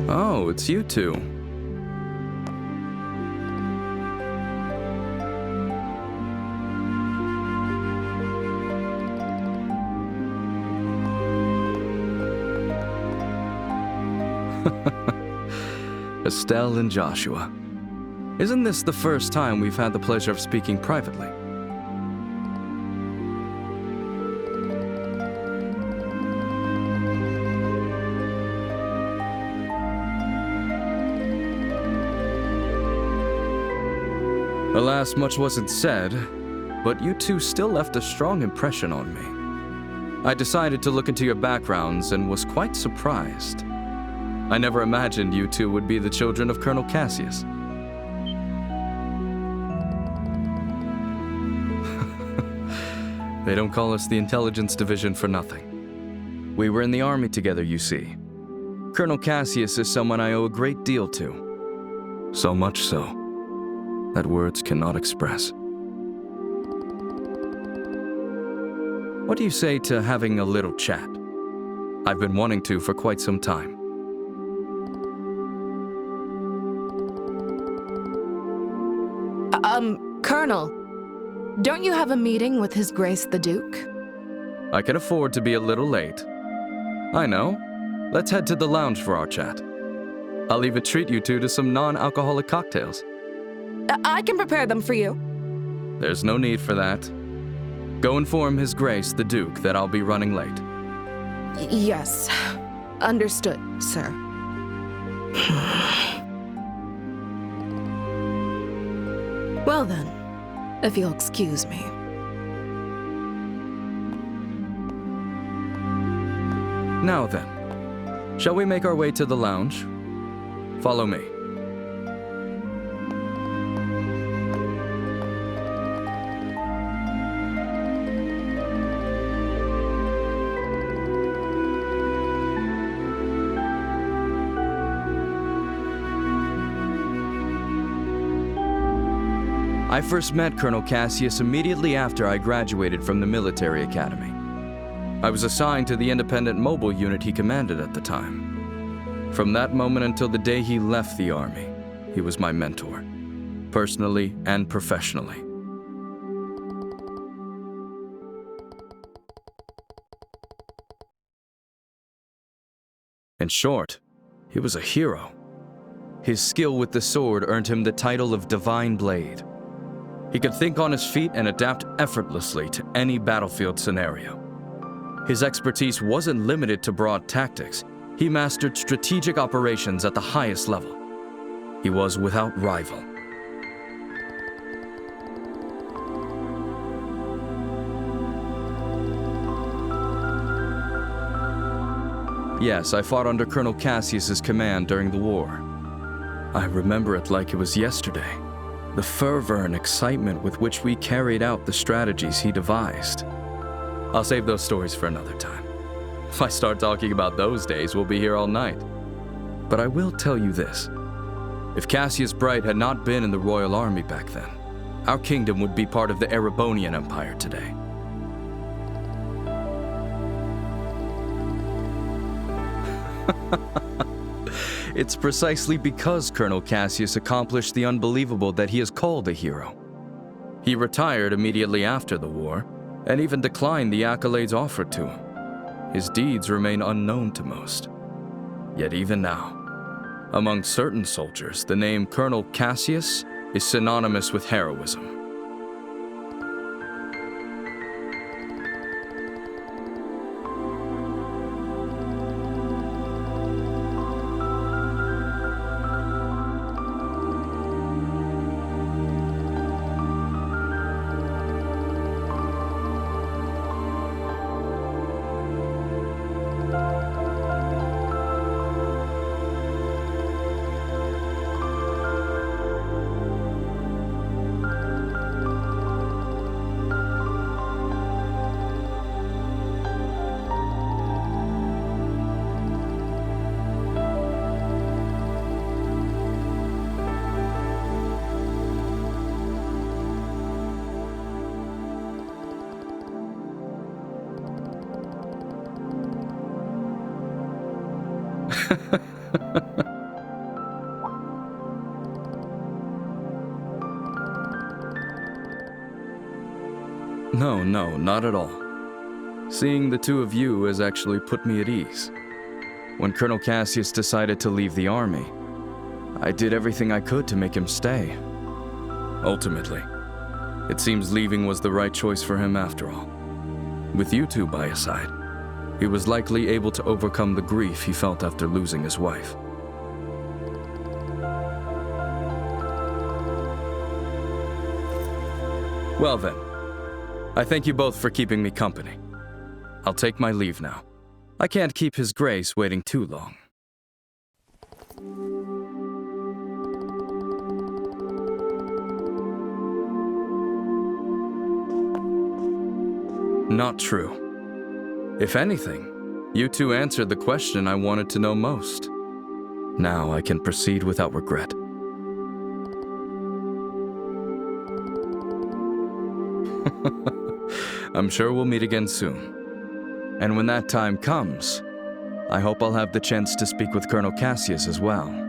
Oh, it's you two. Estelle and Joshua. Isn't this the first time we've had the pleasure of speaking privately? Alas, much wasn't said, but you two still left a strong impression on me. I decided to look into your backgrounds and was quite surprised. I never imagined you two would be the children of Colonel Cassius. They don't call us the Intelligence Division for nothing. We were in the Army together, you see. Colonel Cassius is someone I owe a great deal to. So much so that words cannot express. What do you say to having a little chat? I've been wanting to for quite some time. Colonel, don't you have a meeting with His Grace the Duke? I can afford to be a little late. I know. Let's head to the lounge for our chat. I'll even treat you two to some non-alcoholic cocktails. I can prepare them for you. There's no need for that. Go inform His Grace the Duke that I'll be running late. Yes. Understood, sir. Well then, if you'll excuse me. Now then, shall we make our way to the lounge? Follow me. I first met Colonel Cassius immediately after I graduated from the military academy. I was assigned to the independent mobile unit he commanded at the time. From that moment until the day he left the Army, he was my mentor, personally and professionally. In short, he was a hero. His skill with the sword earned him the title of Divine Blade. He could think on his feet and adapt effortlessly to any battlefield scenario. His expertise wasn't limited to broad tactics. He mastered strategic operations at the highest level. He was without rival. Yes, I fought under Colonel Cassius's command during the war. I remember it like it was yesterday. The fervor and excitement with which we carried out the strategies he devised. I'll save those stories for another time. If I start talking about those days, we'll be here all night. But I will tell you this. If Cassius Bright had not been in the Royal Army back then, our kingdom would be part of the Erebonian Empire today. It's precisely because Colonel Cassius accomplished the unbelievable that he is called a hero. He retired immediately after the war, and even declined the accolades offered to him. His deeds remain unknown to most. Yet even now, among certain soldiers, the name Colonel Cassius is synonymous with heroism. No, not at all. Seeing the two of you has actually put me at ease. When Colonel Cassius decided to leave the army, I did everything I could to make him stay. Ultimately, it seems leaving was the right choice for him after all. With you two by his side, he was likely able to overcome the grief he felt after losing his wife. Well then, I thank you both for keeping me company. I'll take my leave now. I can't keep His Grace waiting too long. Not true. If anything, you two answered the question I wanted to know most. Now I can proceed without regret. I'm sure we'll meet again soon. And when that time comes, I hope I'll have the chance to speak with Colonel Cassius as well.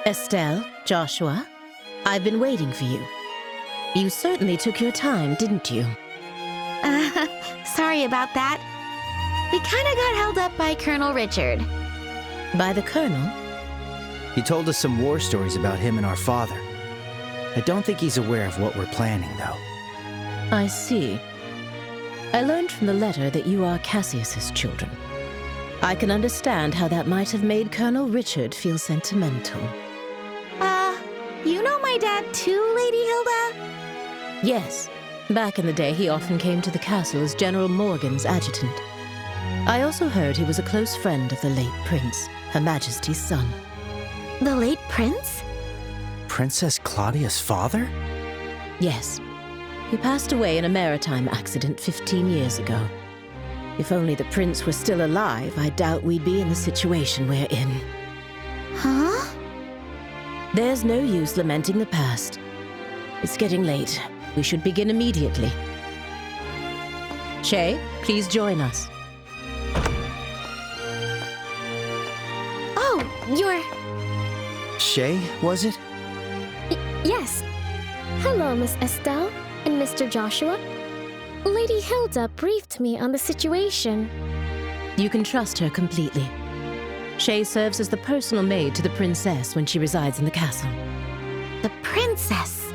Estelle, Joshua, I've been waiting for you. You certainly took your time, didn't you? Sorry about that. We kinda got held up by Colonel Richard. By the Colonel? He told us some war stories about him and our father. I don't think he's aware of what we're planning, though. I see. I learned from the letter that you are Cassius's children. I can understand how that might have made Colonel Richard feel sentimental. You know my dad too, Lady Hilda? Yes. Back in the day, he often came to the castle as General Morgan's adjutant. I also heard he was a close friend of the late Prince, Her Majesty's son. The late Prince? Princess Claudia's father? Yes. He passed away in a maritime accident 15 years ago. If only the prince were still alive, I doubt we'd be in the situation we're in. Huh? There's no use lamenting the past. It's getting late. We should begin immediately. Shay, please join us. Oh, you're... Shay, was it? Yes. Hello, Miss Estelle and Mr. Joshua. Lady Hilda briefed me on the situation. You can trust her completely. Shay serves as the personal maid to the princess when she resides in the castle. The princess.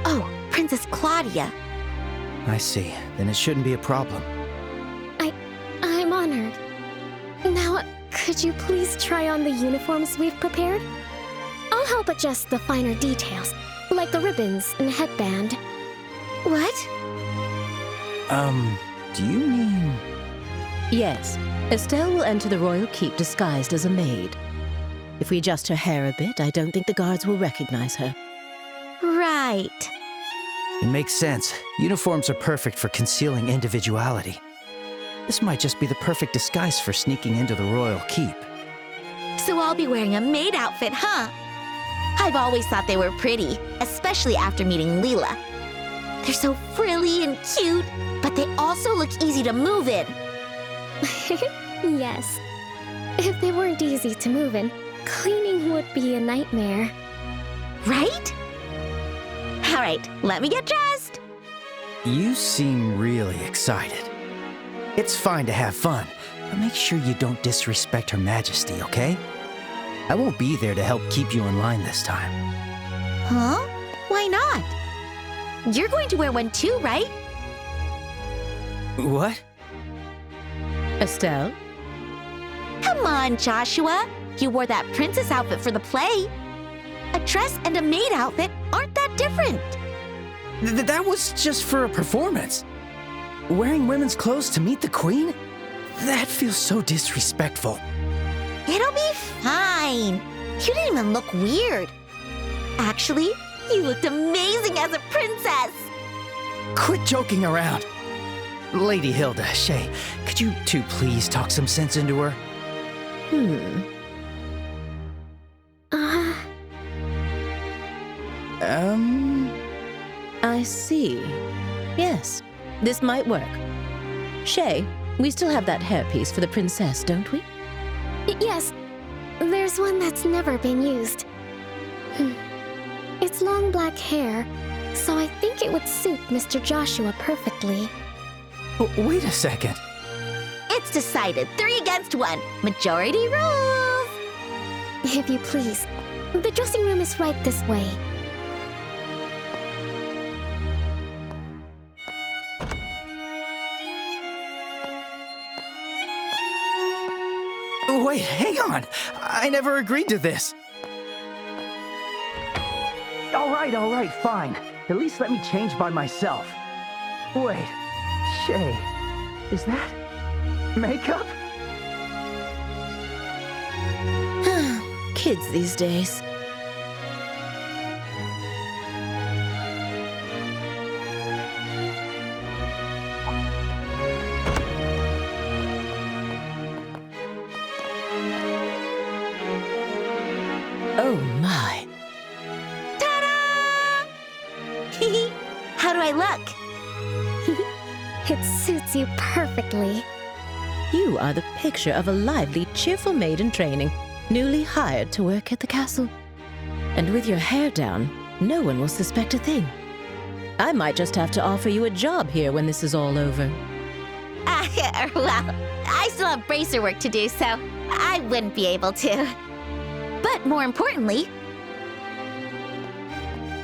Oh, Princess Claudia. I see. Then it shouldn't be a problem. I'm honored. Now, could you please try on the uniforms we've prepared? I'll help adjust the finer details, like the ribbons and headband. What? Do you mean... Yes, Estelle will enter the royal keep disguised as a maid. If we adjust her hair a bit, I don't think the guards will recognize her. Right. It makes sense. Uniforms are perfect for concealing individuality. This might just be the perfect disguise for sneaking into the royal keep. So I'll be wearing a maid outfit, huh? I've always thought they were pretty, especially after meeting Leela. They're so frilly and cute, but they also look easy to move in. Yes. If they weren't easy to move in, cleaning would be a nightmare. Right? All right, let me get dressed. You seem really excited. It's fine to have fun, but make sure you don't disrespect Her Majesty, okay? I won't be there to help keep you in line this time. Huh? Why not? You're going to wear one too, right? What? Estelle? Come on, Joshua. You wore that princess outfit for the play. A dress and a maid outfit aren't that different. That was just for a performance. Wearing women's clothes to meet the queen? That feels so disrespectful. It'll be fine. You didn't even look weird. Actually, you looked amazing as a princess. Quit joking around. Lady Hilda, Shay, could you two please talk some sense into her? I see. Yes, this might work. Shay, we still have that hairpiece for the princess, don't we? Yes, there's one that's never been used. It's long black hair, so I think it would suit Mr. Joshua perfectly. Wait a second. It's decided. 3 against 1. Majority rules. If you please, the dressing room is right this way. Wait, hang on. I never agreed to this. All right, fine. At least let me change by myself. Wait, Shay, is that makeup? Kids these days. Oh my. Ta-da! How do I look? It suits you perfectly. You are the picture of a lively, cheerful maid in training, newly hired to work at the castle. And with your hair down, no one will suspect a thing. I might just have to offer you a job here when this is all over. Well, I still have bracer work to do, so I wouldn't be able to. But more importantly,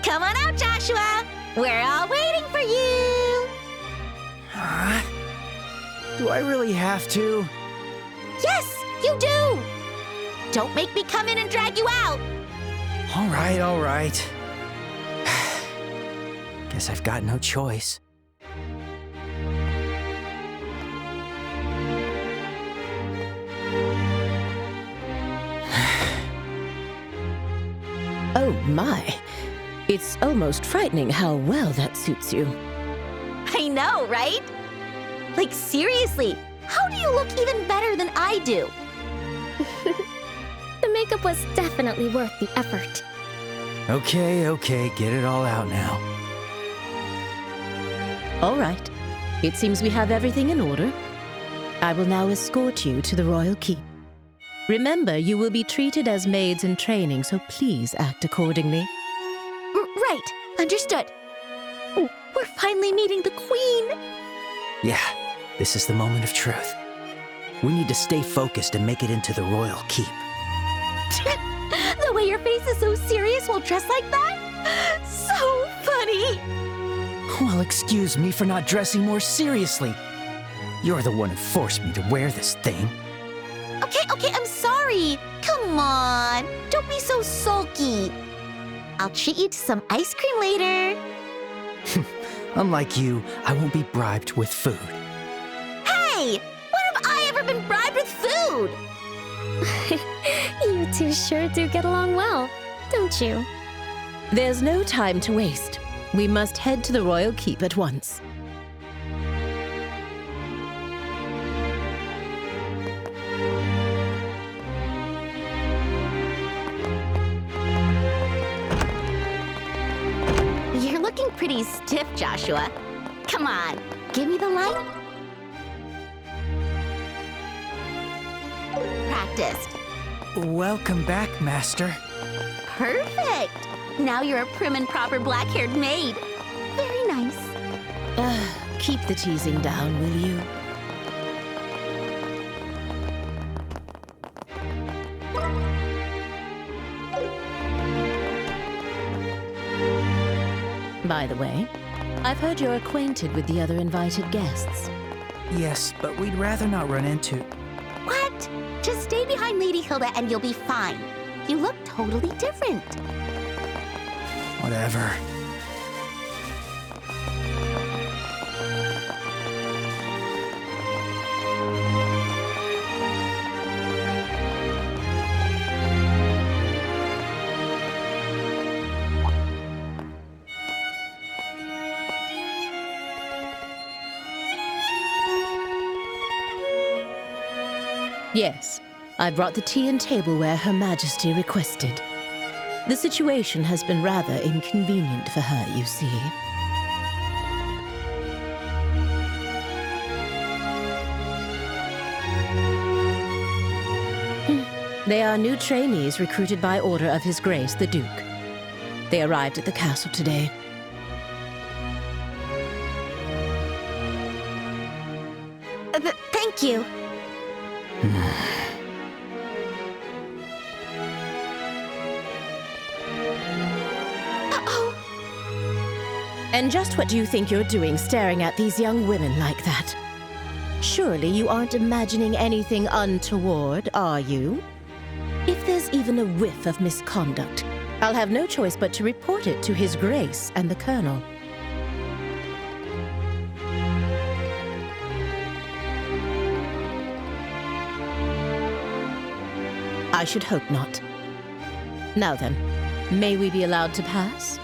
come on out, Joshua! We're all waiting for you! Do I really have to? Yes, you do! Don't make me come in and drag you out! All right. Guess I've got no choice. Oh my. It's almost frightening how well that suits you. I know, right? Like, seriously, how do you look even better than I do? The makeup was definitely worth the effort. Okay, get it all out now. All right. It seems we have everything in order. I will now escort you to the royal keep. Remember, you will be treated as maids in training, so please act accordingly. Right, understood. We're finally meeting the queen. Yeah, this is the moment of truth. We need to stay focused and make it into the royal keep. The way your face is so serious while dressed like that? So funny! Well, excuse me for not dressing more seriously. You're the one who forced me to wear this thing. Okay, I'm sorry. Come on, don't be so sulky. I'll treat you to some ice cream later. Unlike you, I won't be bribed with food. Hey, when have I ever been bribed with food? You two sure do get along well, don't you? There's no time to waste. We must head to the royal keep at once. You're looking pretty stiff, Joshua. Come on, give me the light. Practiced. Welcome back, Master. Perfect. Now you're a prim and proper black-haired maid. Very nice. Keep the teasing down, will you? By the way, I've heard you're acquainted with the other invited guests. Yes, but we'd rather not run into... What? Just stay behind Lady Hilda and you'll be fine. You look totally different. Whatever. Yes, I brought the tea and tableware Her Majesty requested. The situation has been rather inconvenient for her, you see. They are new trainees recruited by order of His Grace the Duke. They arrived at the castle today. Thank you. And just what do you think you're doing staring at these young women like that? Surely you aren't imagining anything untoward, are you? If there's even a whiff of misconduct, I'll have no choice but to report it to His Grace and the Colonel. I should hope not. Now then, may we be allowed to pass?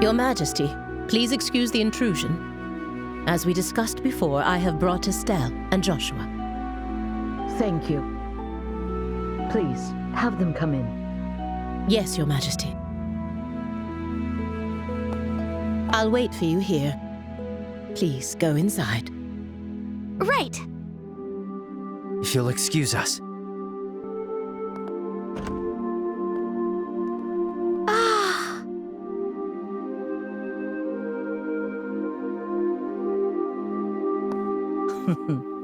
Your Majesty, please excuse the intrusion. As we discussed before, I have brought Estelle and Joshua. Thank you. Please, have them come in. Yes, Your Majesty. I'll wait for you here. Please go inside. Right. If you'll excuse us. Ah.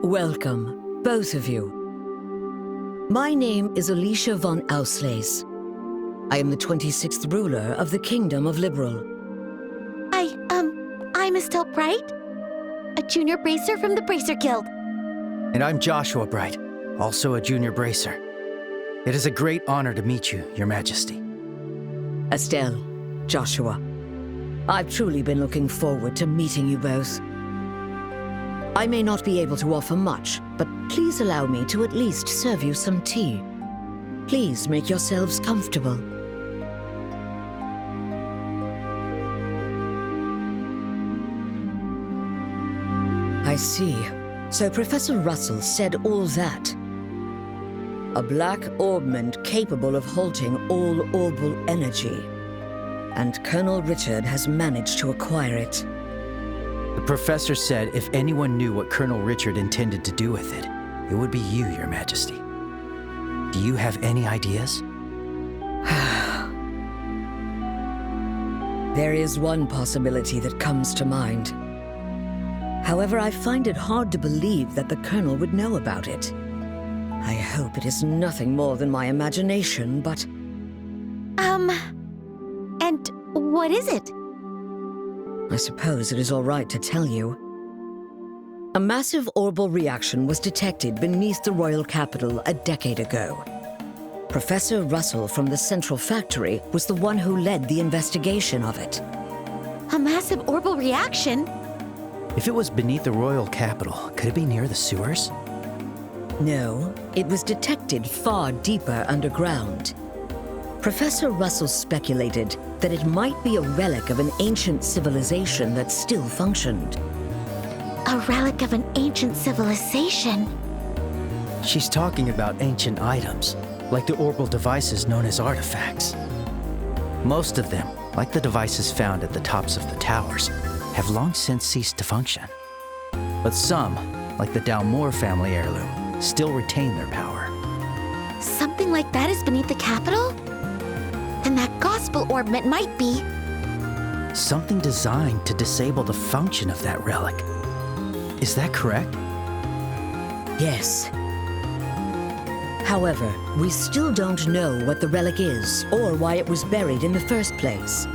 Welcome, both of you. My name is Alicia von Auslese. I am the 26th ruler of the Kingdom of Liberal. I'm Estelle Bright, a junior bracer from the Bracer Guild. And I'm Joshua Bright, also a junior bracer. It is a great honor to meet you, Your Majesty. Estelle, Joshua, I've truly been looking forward to meeting you both. I may not be able to offer much, but please allow me to at least serve you some tea. Please make yourselves comfortable. I see. So Professor Russell said all that. A black orbment capable of halting all orbal energy. And Colonel Richard has managed to acquire it. The professor said if anyone knew what Colonel Richard intended to do with it, it would be you, Your Majesty. Do you have any ideas? There is one possibility that comes to mind. However, I find it hard to believe that the Colonel would know about it. I hope it is nothing more than my imagination, but... And what is it? I suppose it is all right to tell you. A massive orbal reaction was detected beneath the royal capital a decade ago. Professor Russell from the Central Factory was the one who led the investigation of it. A massive orbal reaction? If it was beneath the royal capital, could it be near the sewers? No, it was detected far deeper underground. Professor Russell speculated that it might be a relic of an ancient civilization that still functioned. A relic of an ancient civilization? She's talking about ancient items, like the orbal devices known as artifacts. Most of them, like the devices found at the tops of the towers, have long since ceased to function. But some, like the Dalmore family heirloom, still retain their power. Something like that is beneath the capital? Then that gospel orbment might be... Something designed to disable the function of that relic. Is that correct? Yes. However, we still don't know what the relic is or why it was buried in the first place.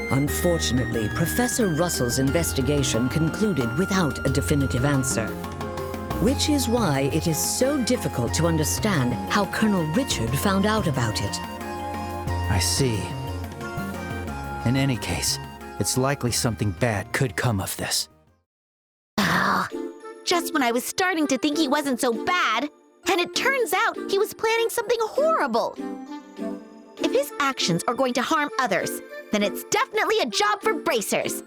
Unfortunately, Professor Russell's investigation concluded without a definitive answer. Which is why it is so difficult to understand how Colonel Richard found out about it. I see. In any case, it's likely something bad could come of this. Ah, just when I was starting to think he wasn't so bad, and it turns out he was planning something horrible. If his actions are going to harm others, then it's definitely a job for bracers.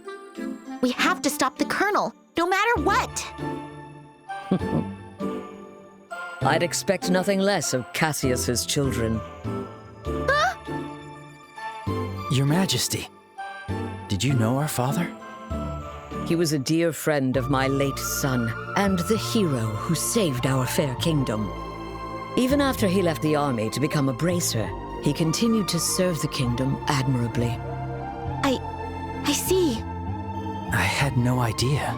We have to stop the Colonel, no matter what. I'd expect nothing less of Cassius's children. Huh? Your Majesty, did you know our father? He was a dear friend of my late son, and the hero who saved our fair kingdom. Even after he left the army to become a bracer, he continued to serve the kingdom admirably. I see. I had no idea.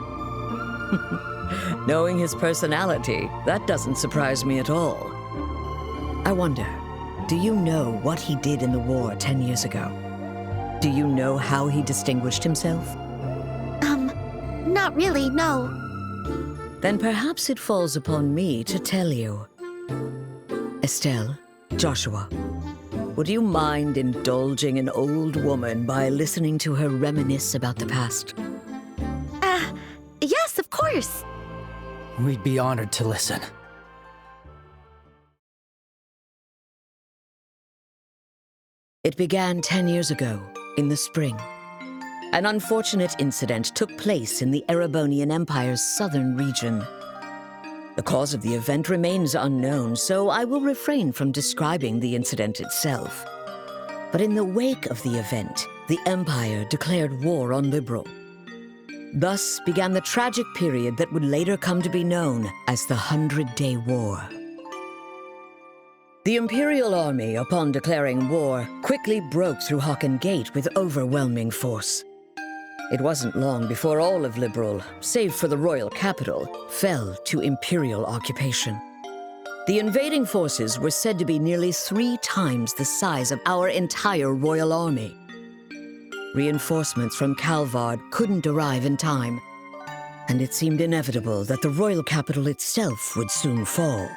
Knowing his personality, that doesn't surprise me at all. I wonder, do you know what he did in the war 10 years ago? Do you know how he distinguished himself? Not really, no. Then perhaps it falls upon me to tell you. Estelle, Joshua, would you mind indulging an old woman by listening to her reminisce about the past? Yes, of course. We'd be honored to listen. It began 10 years ago, in the spring. An unfortunate incident took place in the Erebonian Empire's southern region. The cause of the event remains unknown, so I will refrain from describing the incident itself. But in the wake of the event, the Empire declared war on Liberl. Thus began the tragic period that would later come to be known as the 100-Day War. The Imperial Army, upon declaring war, quickly broke through Hocken Gate with overwhelming force. It wasn't long before all of Liberl, save for the royal capital, fell to Imperial occupation. The invading forces were said to be nearly 3 times the size of our entire royal army. Reinforcements from Calvard couldn't arrive in time, and it seemed inevitable that the royal capital itself would soon fall.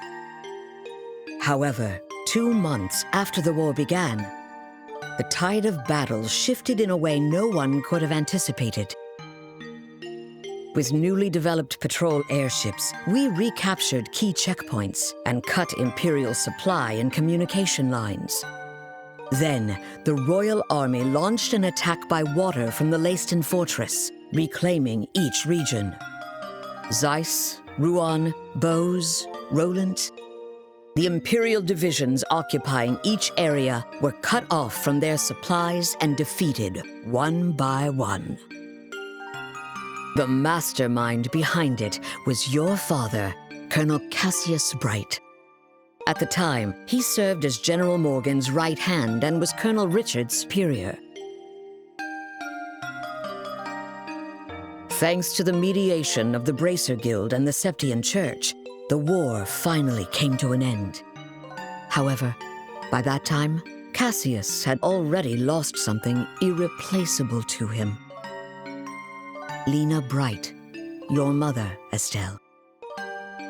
However, 2 months after the war began, the tide of battle shifted in a way no one could have anticipated. With newly developed patrol airships, we recaptured key checkpoints and cut Imperial supply and communication lines. Then, the Royal Army launched an attack by water from the Leiston Fortress, reclaiming each region. Zeiss, Rouen, Bose, Roland. The Imperial divisions occupying each area were cut off from their supplies and defeated one by one. The mastermind behind it was your father, Colonel Cassius Bright. At the time, he served as General Morgan's right hand and was Colonel Richard's superior. Thanks to the mediation of the Bracer Guild and the Septian Church, the war finally came to an end. However, by that time, Cassius had already lost something irreplaceable to him. Lena Bright, your mother, Estelle.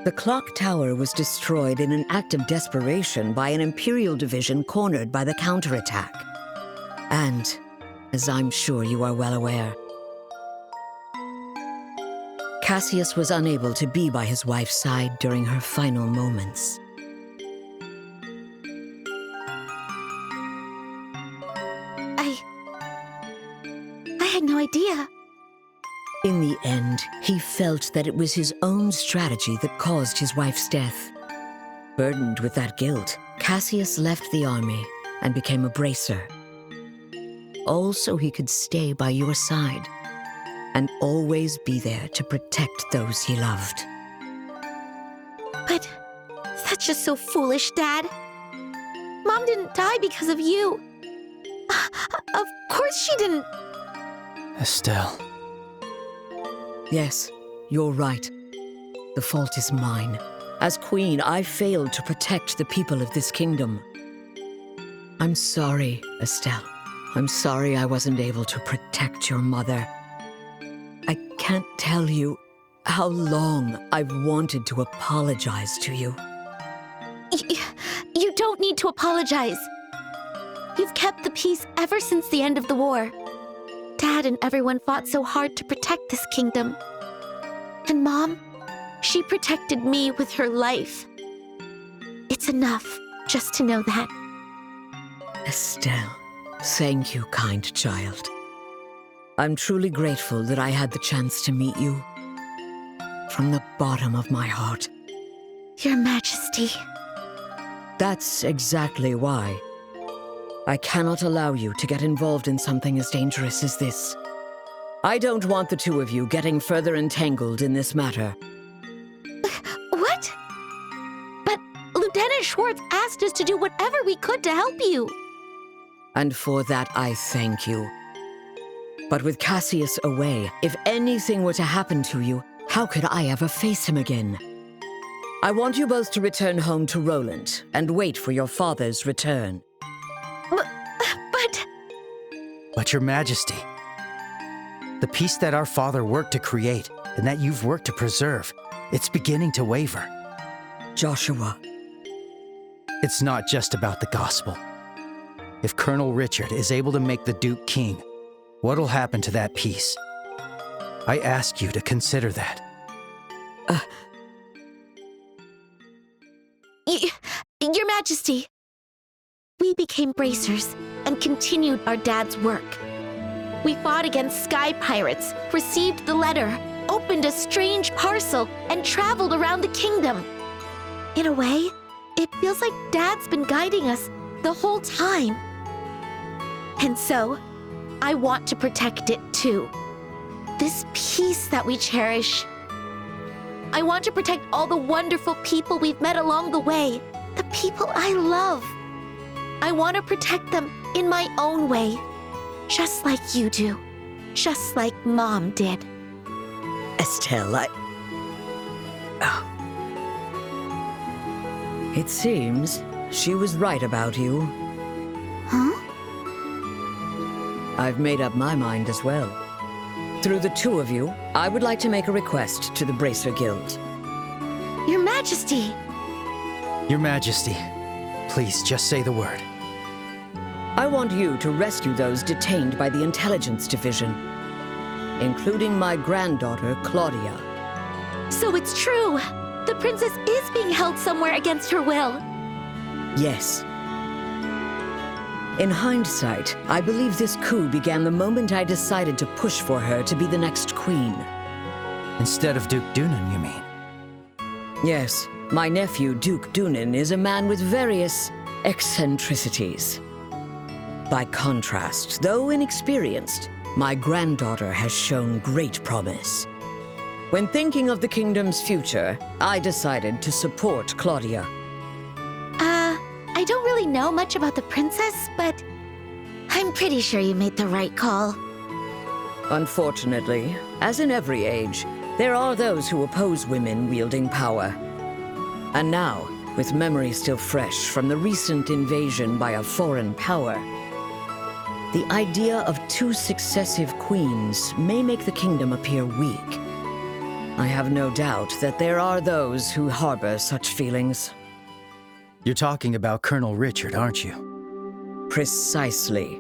The clock tower was destroyed in an act of desperation by an Imperial division cornered by the counterattack. And, as I'm sure you are well aware, Cassius was unable to be by his wife's side during her final moments. I had no idea. In the end, he felt that it was his own strategy that caused his wife's death. Burdened with that guilt, Cassius left the army and became a bracer. All so he could stay by your side and always be there to protect those he loved. But that's just so foolish, Dad. Mom didn't die because of you. Of course she didn't. Estelle. Yes, you're right. The fault is mine. As queen, I failed to protect the people of this kingdom. I'm sorry, Estelle. I'm sorry I wasn't able to protect your mother. I can't tell you how long I've wanted to apologize to you. You don't need to apologize. You've kept the peace ever since the end of the war. Dad and everyone fought so hard to protect this kingdom. And Mom, she protected me with her life. It's enough just to know that. Estelle, thank you, kind child. I'm truly grateful that I had the chance to meet you. From the bottom of my heart. Your Majesty. That's exactly why. I cannot allow you to get involved in something as dangerous as this. I don't want the two of you getting further entangled in this matter. What? But Lieutenant Schwartz asked us to do whatever we could to help you. And for that, I thank you. But with Cassius away, if anything were to happen to you, how could I ever face him again? I want you both to return home to Roland and wait for your father's return. But Your Majesty, the peace that our father worked to create and that you've worked to preserve, it's beginning to waver. Joshua. It's not just about the gospel. If Colonel Richard is able to make the Duke king, what'll happen to that peace? I ask you to consider that. Your Majesty, we became bracers and continued our dad's work. We fought against sky pirates, received the letter, opened a strange parcel, and traveled around the kingdom. In a way, it feels like Dad's been guiding us the whole time. And so, I want to protect it too. This peace that we cherish. I want to protect all the wonderful people we've met along the way, the people I love. I want to protect them in my own way, just like you do, just like Mom did. Estelle, It seems she was right about you. Huh? I've made up my mind as well. Through the two of you, I would like to make a request to the Bracer Guild. Your Majesty! Your Majesty, please just say the word. I want you to rescue those detained by the Intelligence Division, including my granddaughter, Claudia. So it's true! The princess is being held somewhere against her will. Yes. In hindsight, I believe this coup began the moment I decided to push for her to be the next queen. Instead of Duke Dunan, you mean? Yes, my nephew, Duke Dunan, is a man with various eccentricities. By contrast, though inexperienced, my granddaughter has shown great promise. When thinking of the kingdom's future, I decided to support Claudia. I don't really know much about the princess, but I'm pretty sure you made the right call. Unfortunately, as in every age, there are those who oppose women wielding power. And now, with memory still fresh from the recent invasion by a foreign power, the idea of two successive queens may make the kingdom appear weak. I have no doubt that there are those who harbor such feelings. You're talking about Colonel Richard, aren't you? Precisely.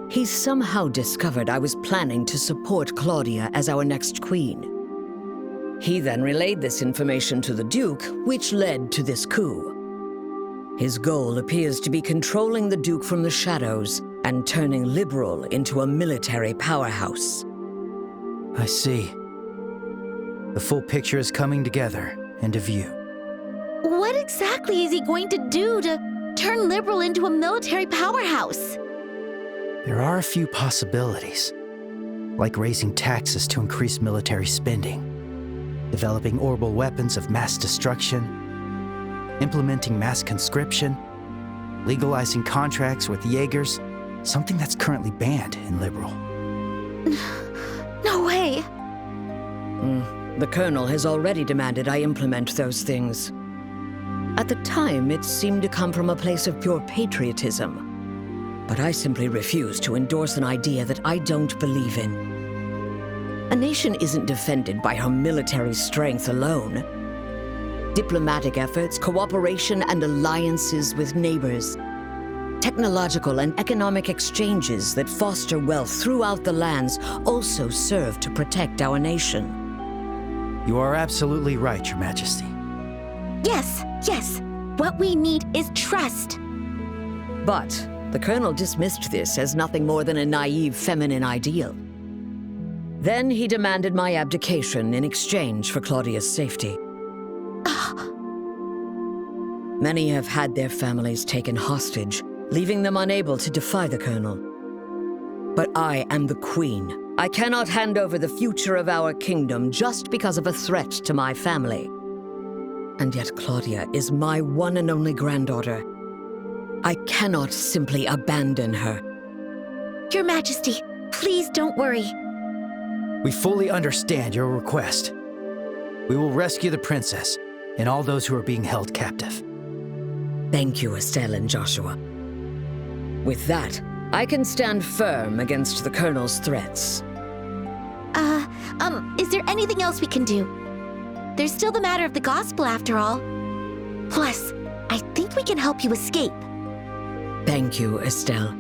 He somehow discovered I was planning to support Claudia as our next queen. He then relayed this information to the Duke, which led to this coup. His goal appears to be controlling the Duke from the shadows and turning Liberal into a military powerhouse. I see. The full picture is coming together into view. What exactly is he going to do to turn Liberal into a military powerhouse? There are a few possibilities, like raising taxes to increase military spending, developing orbital weapons of mass destruction, implementing mass conscription, legalizing contracts with Jaegers, something that's currently banned in Liberal. No way! The Colonel has already demanded I implement those things. At the time, it seemed to come from a place of pure patriotism. But I simply refuse to endorse an idea that I don't believe in. A nation isn't defended by her military strength alone. Diplomatic efforts, cooperation, and alliances with neighbors. Technological and economic exchanges that foster wealth throughout the lands also serve to protect our nation. You are absolutely right, Your Majesty. Yes, yes. What we need is trust. But the Colonel dismissed this as nothing more than a naive feminine ideal. Then he demanded my abdication in exchange for Claudia's safety. Many have had their families taken hostage, leaving them unable to defy the Colonel. But I am the Queen. I cannot hand over the future of our kingdom just because of a threat to my family. And yet Claudia is my one and only granddaughter. I cannot simply abandon her. Your Majesty, please don't worry. We fully understand your request. We will rescue the princess and all those who are being held captive. Thank you, Estelle and Joshua. With that, I can stand firm against the Colonel's threats. Is there anything else we can do? There's still the matter of the gospel after all. Plus, I think we can help you escape. Thank you, Estelle.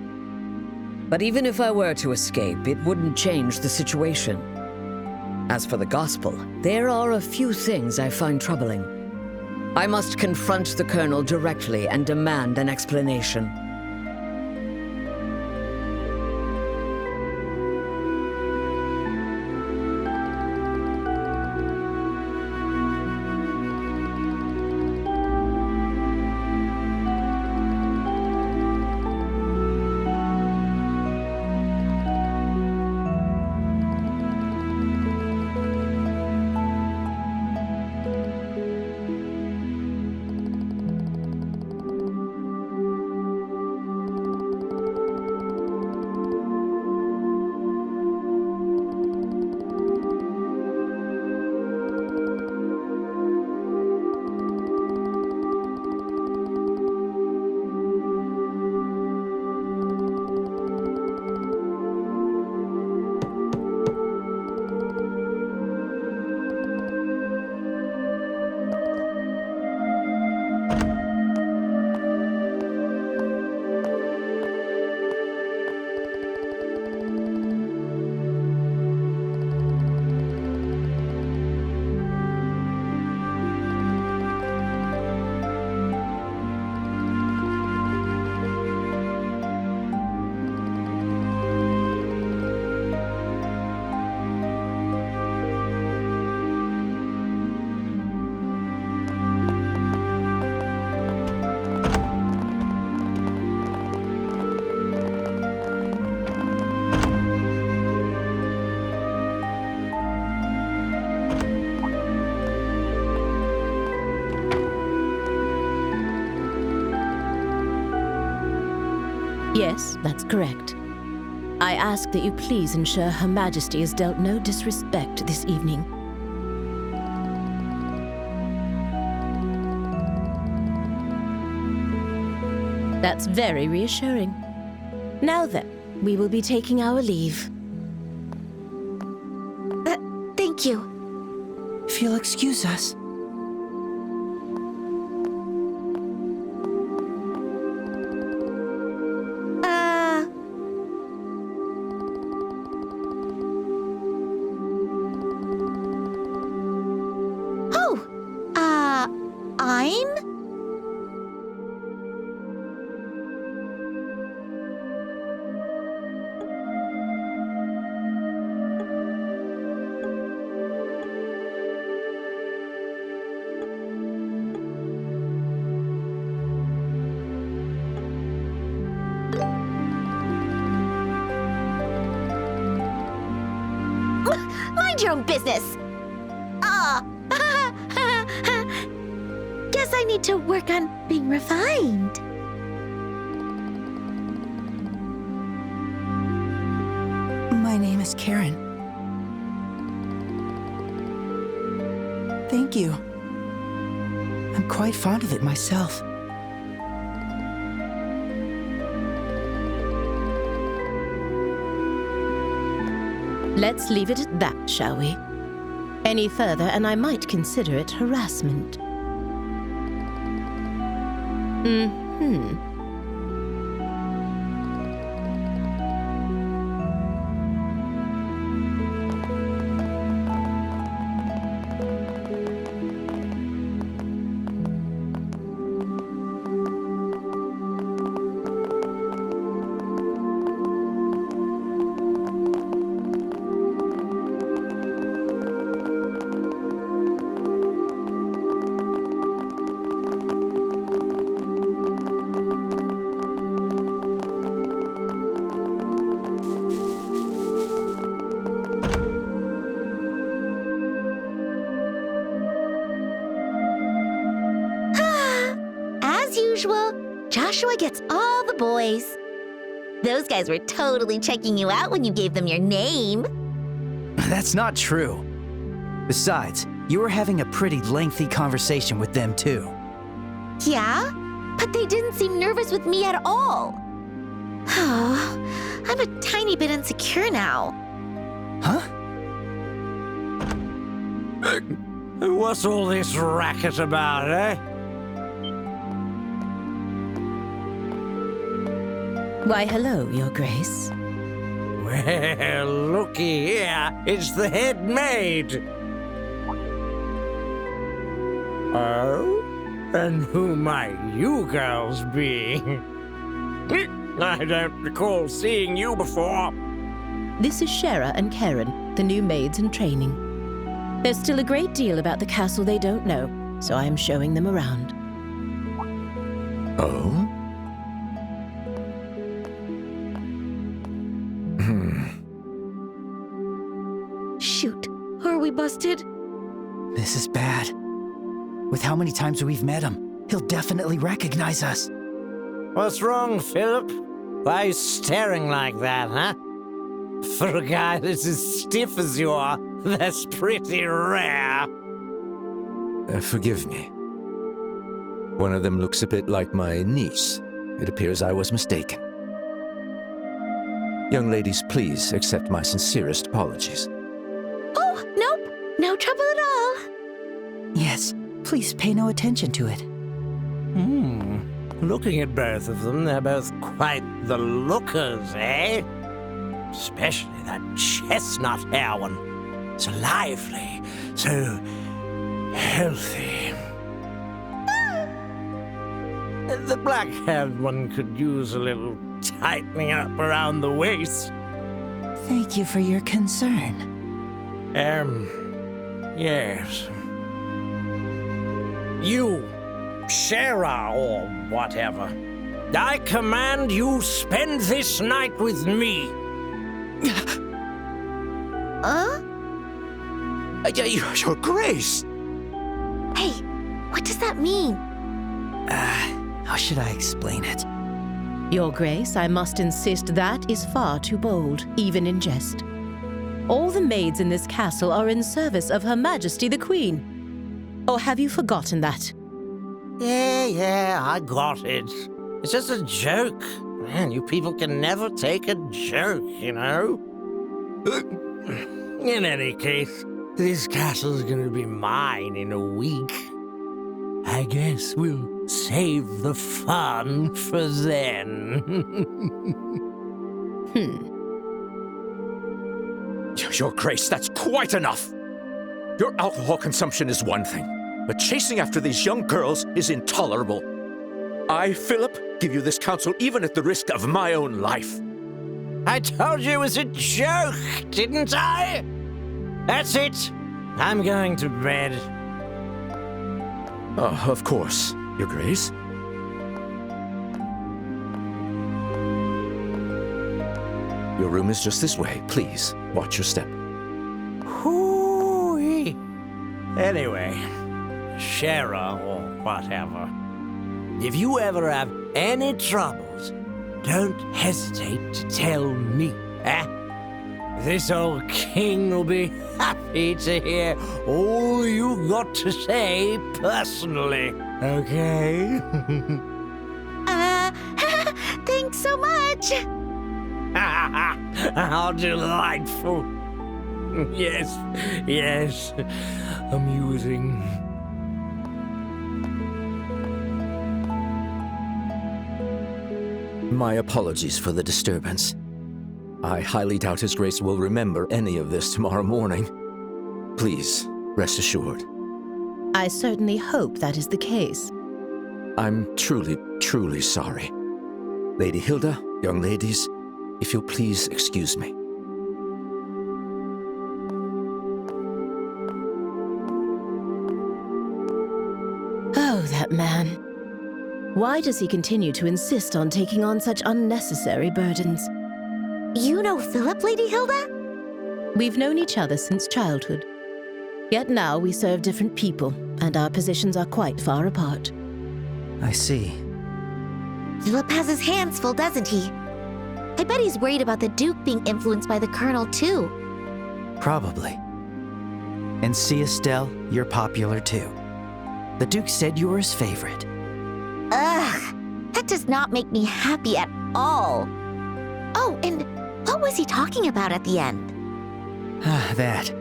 But even if I were to escape, it wouldn't change the situation. As for the gospel, there are a few things I find troubling. I must confront the Colonel directly and demand an explanation. Yes, that's correct. I ask that you please ensure Her Majesty is dealt no disrespect this evening. That's very reassuring. Now then, we will be taking our leave. Thank you. If you'll excuse us. Mind your own business. Guess I need to work on being refined. My name is Karen. Thank you. I'm quite fond of it myself. Let's leave it at that, shall we? Any further, and I might consider it harassment. Joshua gets all the boys. Those guys were totally checking you out when you gave them your name. That's not true. Besides, you were having a pretty lengthy conversation with them too. Yeah? But they didn't seem nervous with me at all. Oh, I'm a tiny bit insecure now. Huh? What's all this racket about, eh? Why, hello, Your Grace. Well, looky here. It's the head maid. Oh? And who might you girls be? I don't recall seeing you before. This is Shera and Karen, the new maids in training. There's still a great deal about the castle they don't know, so I am showing them around. Oh? Shoot, are we busted? This is bad. With how many times we've met him, he'll definitely recognize us. What's wrong, Philip? Why are you staring like that, huh? For a guy that's as stiff as you are, that's pretty rare. Forgive me. One of them looks a bit like my niece. It appears I was mistaken. Young ladies, please accept my sincerest apologies. Oh, nope. No trouble at all. Yes, please pay no attention to it. Looking at both of them, they're both quite the lookers, eh? Especially that chestnut hair one. So lively, so healthy. The black-haired one could use a little tightening up around the waist. Thank you for your concern. Yes. You, Shera, or whatever. I command you spend this night with me. Your Grace! Hey, what does that mean? How should I explain it? Your Grace, I must insist that is far too bold, even in jest. All the maids in this castle are in service of Her Majesty the Queen. Or have you forgotten that? Yeah, I got it. It's just a joke. Man, you people can never take a joke, you know? In any case, this castle's gonna be mine in a week. I guess we'll save the fun for then. Your Grace, that's quite enough! Your alcohol consumption is one thing, but chasing after these young girls is intolerable. I, Philip, give you this counsel even at the risk of my own life. I told you it was a joke, didn't I? That's it. I'm going to bed. Of course, Your Grace. Your room is just this way. Please, watch your step. Hoo-wee. Anyway, Shara or whatever. If you ever have any troubles, don't hesitate to tell me, eh? This old king will be happy to hear all you got to say personally, okay? Thanks so much. How delightful. Yes, amusing. My apologies for the disturbance. I highly doubt His Grace will remember any of this tomorrow morning. Please, rest assured. I certainly hope that is the case. I'm truly, truly sorry. Lady Hilda, young ladies, if you'll please excuse me. Oh, that man. Why does he continue to insist on taking on such unnecessary burdens? You know Philip, Lady Hilda? We've known each other since childhood. Yet now we serve different people, and our positions are quite far apart. I see. Philip has his hands full, doesn't he? I bet he's worried about the Duke being influenced by the Colonel, too. Probably. And see, Estelle, you're popular too. The Duke said you were his favorite. Ugh, that does not make me happy at all. Oh, and what was he talking about at the end? That.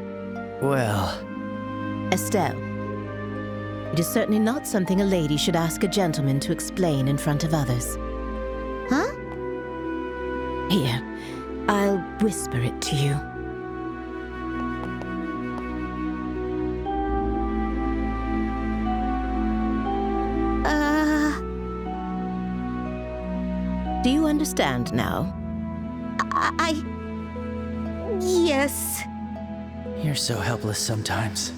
Well. Estelle, it is certainly not something a lady should ask a gentleman to explain in front of others. Huh? Here, I'll whisper it to you. Do you understand now? Yes. You're so helpless sometimes.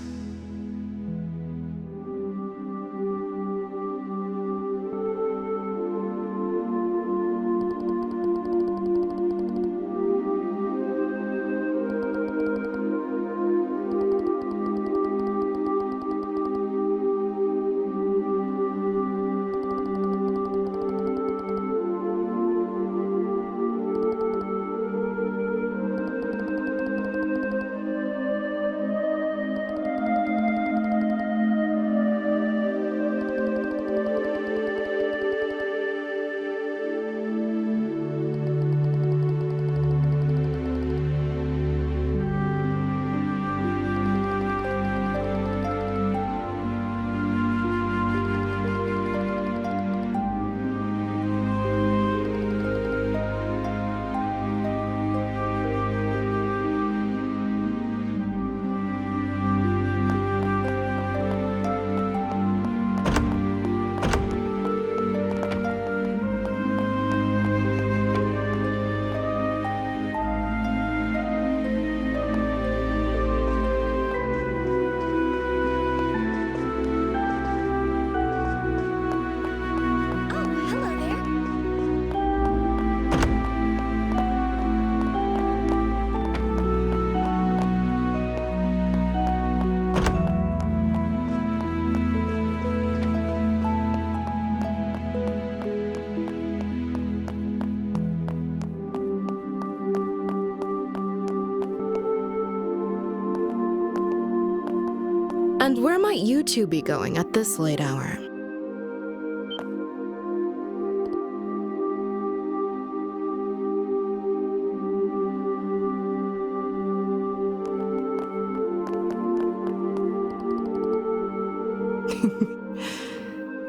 And where might you two be going at this late hour?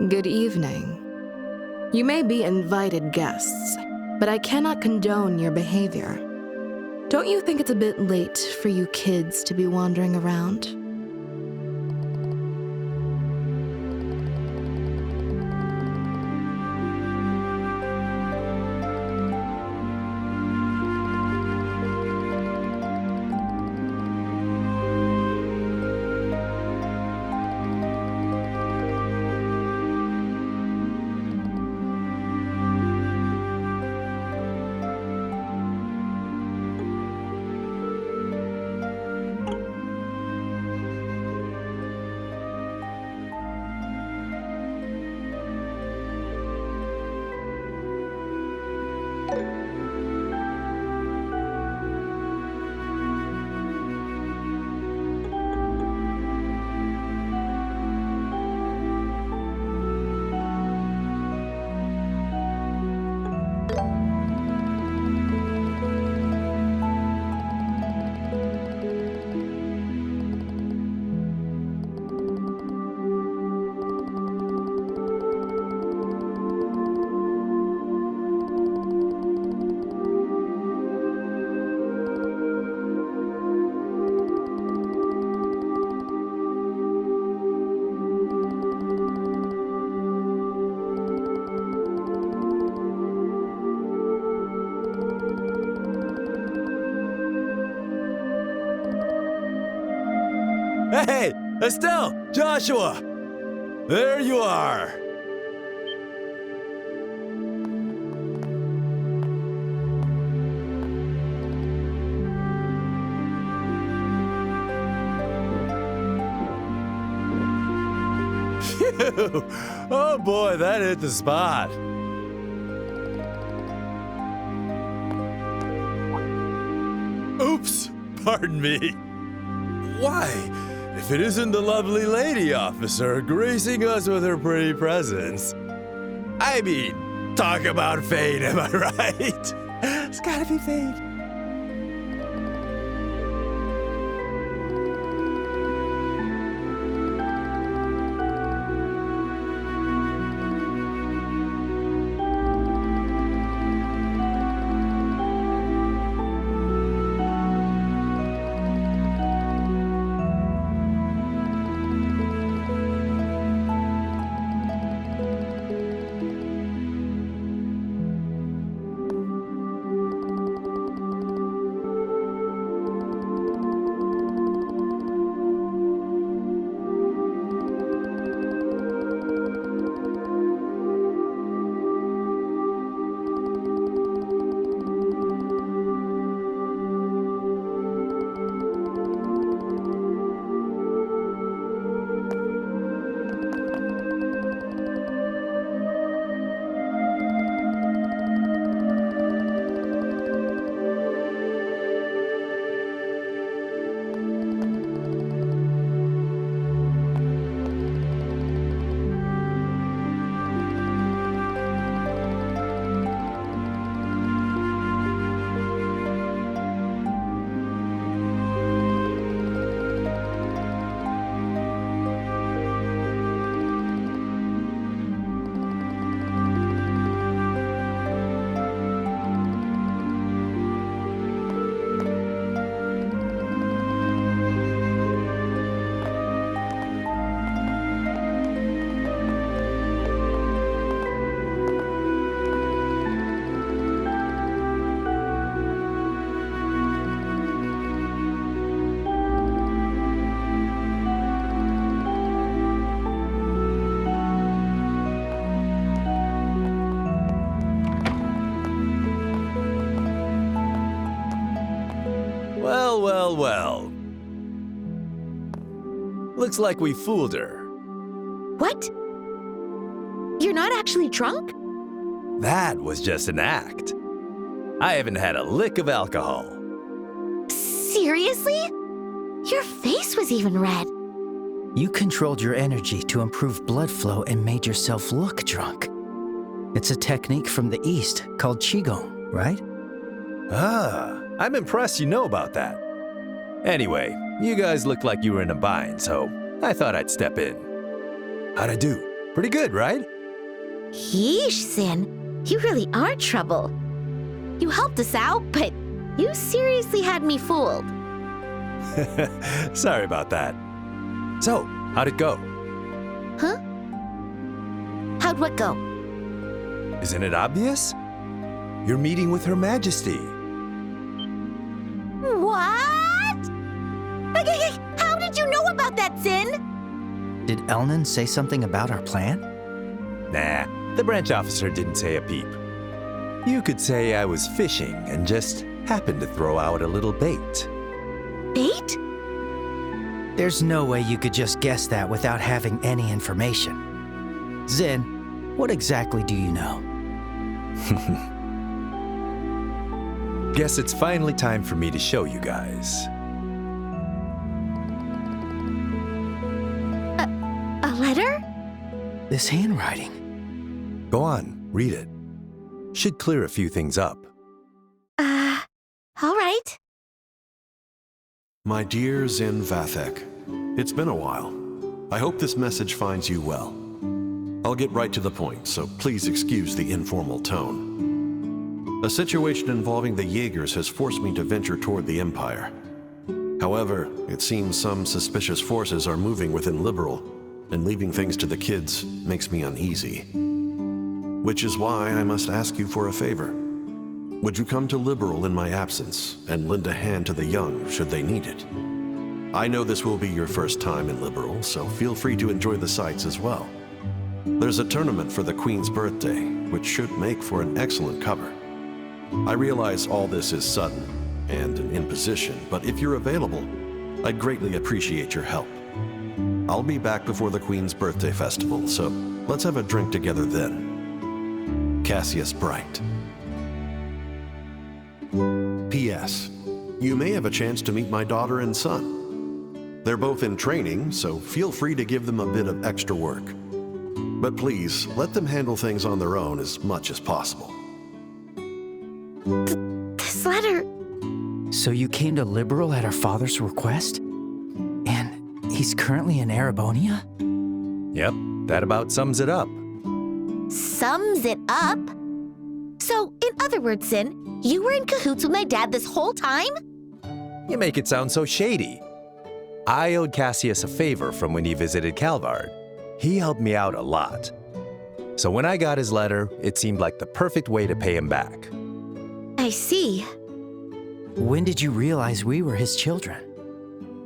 Good evening. You may be invited guests, but I cannot condone your behavior. Don't you think it's a bit late for you kids to be wandering around? Hey, Estelle, Joshua, there you are. Phew. Oh boy, that hit the spot. Oops, pardon me. Why? If it isn't the lovely lady officer gracing us with her pretty presence. I mean, talk about fate, am I right? It's gotta be fate. Well. Looks like we fooled her. What? You're not actually drunk? That was just an act. I haven't had a lick of alcohol. Seriously? Your face was even red. You controlled your energy to improve blood flow and made yourself look drunk. It's a technique from the East called Qigong, right? Ah, I'm impressed you know about that. Anyway, you guys look like you were in a bind, so I thought I'd step in. How'd I do? Pretty good, right? Yeesh, Sin. You really are trouble. You helped us out, but you seriously had me fooled. Sorry about that. So, how'd it go? Huh? How'd what go? Isn't it obvious? You're meeting with Her Majesty. What? Hey, how did you know about that, Sin? Did Elnan say something about our plan? Nah, the branch officer didn't say a peep. You could say I was fishing and just happened to throw out a little bait. Bait? There's no way you could just guess that without having any information. Zin, what exactly do you know? Guess it's finally time for me to show you guys. A letter? This handwriting. Go on, read it. Should clear a few things up. All right. My dear Zin Vathek, it's been a while. I hope this message finds you well. I'll get right to the point, so please excuse the informal tone. A situation involving the Jaegers has forced me to venture toward the Empire. However, it seems some suspicious forces are moving within Liberal, and leaving things to the kids makes me uneasy. Which is why I must ask you for a favor. Would you come to Liberal in my absence and lend a hand to the young should they need it? I know this will be your first time in Liberal, so feel free to enjoy the sights as well. There's a tournament for the Queen's birthday, which should make for an excellent cover. I realize all this is sudden and an imposition, but if you're available, I'd greatly appreciate your help. I'll be back before the Queen's birthday festival, so let's have a drink together then. Cassius Bright. P.S. You may have a chance to meet my daughter and son. They're both in training, so feel free to give them a bit of extra work. But please, let them handle things on their own as much as possible. This letter... So you came to Liberal at our father's request? And he's currently in Erebonia? Yep, that about sums it up. Sums it up? So, in other words, Sin, you were in cahoots with my dad this whole time? You make it sound so shady. I owed Cassius a favor from when he visited Calvard. He helped me out a lot. So when I got his letter, it seemed like the perfect way to pay him back. I see. When did you realize we were his children?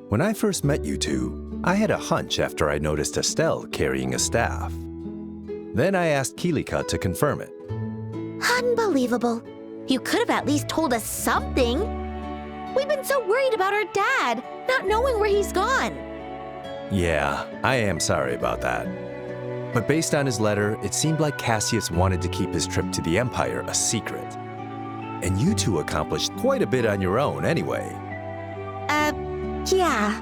When I first met you two, I had a hunch after I noticed Estelle carrying a staff. Then I asked Kilika to confirm it. Unbelievable. You could have at least told us something. We've been so worried about our dad, not knowing where he's gone. Yeah, I am sorry about that. But based on his letter, it seemed like Cassius wanted to keep his trip to the Empire a secret. And you two accomplished quite a bit on your own anyway. Yeah.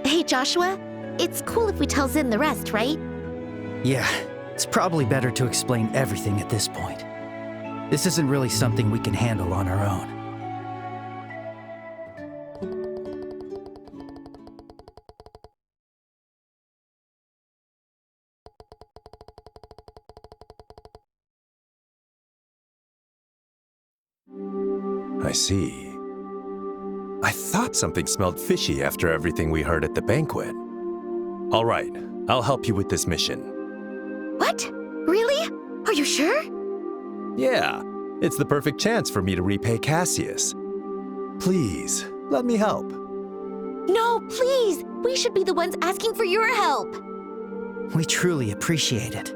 Hey, Joshua, it's cool if we tell Zin the rest, right? Yeah, it's probably better to explain everything at this point. This isn't really something we can handle on our own. I see. I thought something smelled fishy after everything we heard at the banquet. All right, I'll help you with this mission. What? Really? Are you sure? Yeah, it's the perfect chance for me to repay Cassius. Please, let me help. No, please! We should be the ones asking for your help! We truly appreciate it.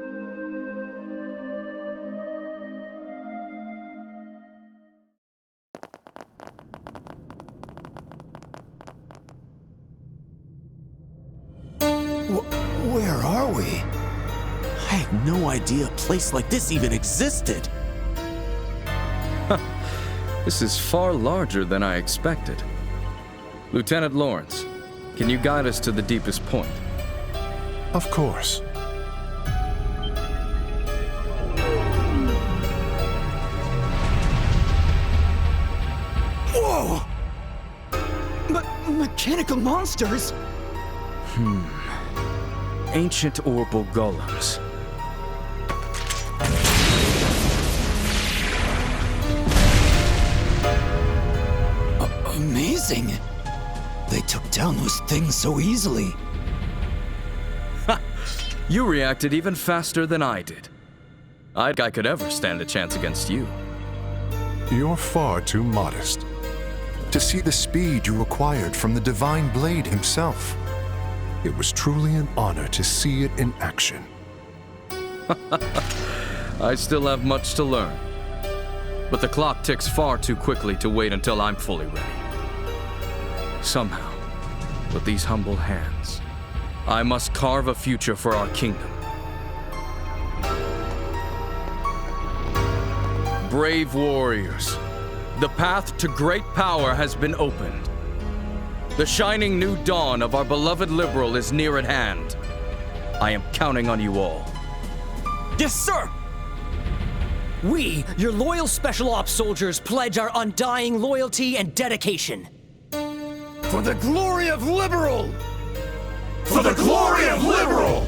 Where are we? I had no idea a place like this even existed. This is far larger than I expected. Lieutenant Lawrence, can you guide us to the deepest point? Of course. Whoa! Mechanical monsters? Ancient orbital golems. Amazing! They took down those things so easily. You reacted even faster than I did. I could ever stand a chance against you. You're far too modest. To see the speed you acquired from the Divine Blade himself. It was truly an honor to see it in action. I still have much to learn. But the clock ticks far too quickly to wait until I'm fully ready. Somehow, with these humble hands, I must carve a future for our kingdom. Brave warriors, the path to great power has been opened. The shining new dawn of our beloved Liberal is near at hand. I am counting on you all. Yes, sir! We, your loyal Special Ops soldiers, pledge our undying loyalty and dedication. For the glory of Liberal! For the glory of Liberal!